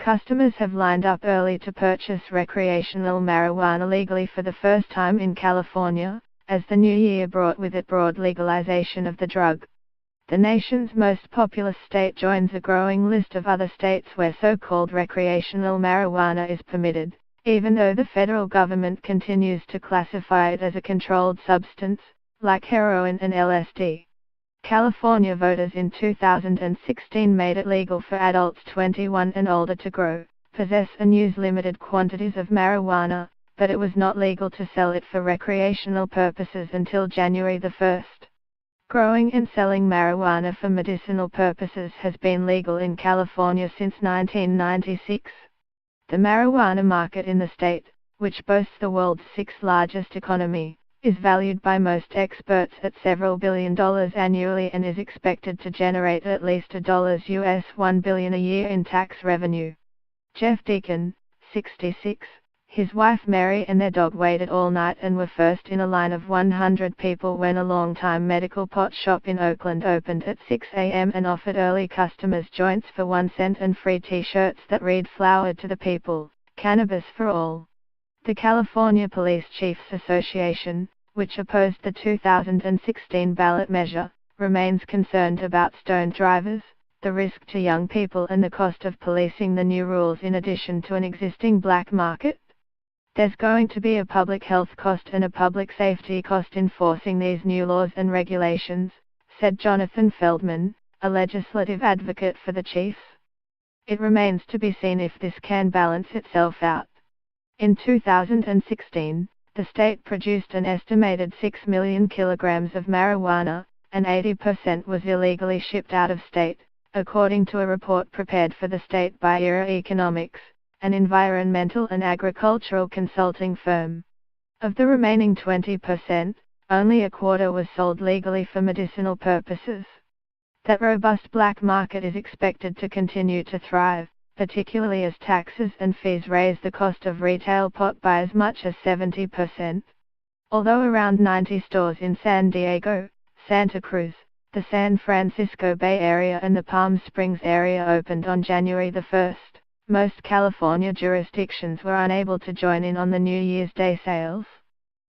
Customers have lined up early to purchase recreational marijuana legally for the first time in California, as the new year brought with it broad legalization of the drug. The nation's most populous state joins a growing list of other states where so-called recreational marijuana is permitted, even though the federal government continues to classify it as a controlled substance, like heroin and LSD. California voters in 2016 made it legal for adults 21 and older to grow, possess and use limited quantities of marijuana, but it was not legal to sell it for recreational purposes until January 1. Growing and selling marijuana for medicinal purposes has been legal in California since 1996. The marijuana market in the state, which boasts the world's sixth largest economy, is valued by most experts at several $1 billion annually and is expected to generate at least $1 billion a year in tax revenue. Jeff Deacon, 66, his wife Mary and their dog waited all night and were first in a line of 100 people when a longtime medical pot shop in Oakland opened at 6 a.m. and offered early customers joints for 1 cent and free t-shirts that read "Flower to the People, Cannabis for All." The California Police Chiefs Association, which opposed the 2016 ballot measure, remains concerned about stoned drivers, the risk to young people and the cost of policing the new rules in addition to an existing black market. There's going to be a public health cost and a public safety cost enforcing these new laws and regulations, said Jonathan Feldman, a legislative advocate for the Chiefs. It remains to be seen if this can balance itself out. In 2016, the state produced an estimated 6 million kilograms of marijuana, and 80% was illegally shipped out of state, according to a report prepared for the state by Era Economics, an environmental and agricultural consulting firm. Of the remaining 20%, only a quarter was sold legally for medicinal purposes. That robust black market is expected to continue to thrive, particularly as taxes and fees raise the cost of retail pot by as much as 70%. Although around 90 stores in San Diego, Santa Cruz, the San Francisco Bay Area and the Palm Springs area opened on January 1, most California jurisdictions were unable to join in on the New Year's Day sales.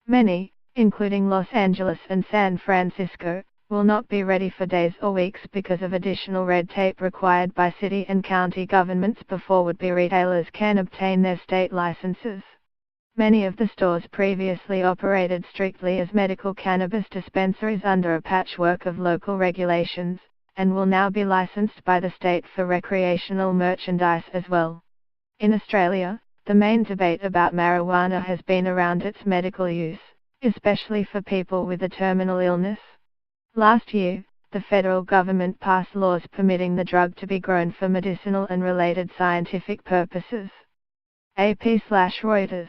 Many, including Los Angeles and San Francisco, will not be ready for days or weeks because of additional red tape required by city and county governments before would-be retailers can obtain their state licenses. Many of the stores previously operated strictly as medical cannabis dispensaries under a patchwork of local regulations, and will now be licensed by the state for recreational merchandise as well. In Australia, the main debate about marijuana has been around its medical use, especially for people with a terminal illness. Last year, the federal government passed laws permitting the drug to be grown for medicinal and related scientific purposes. AP/Reuters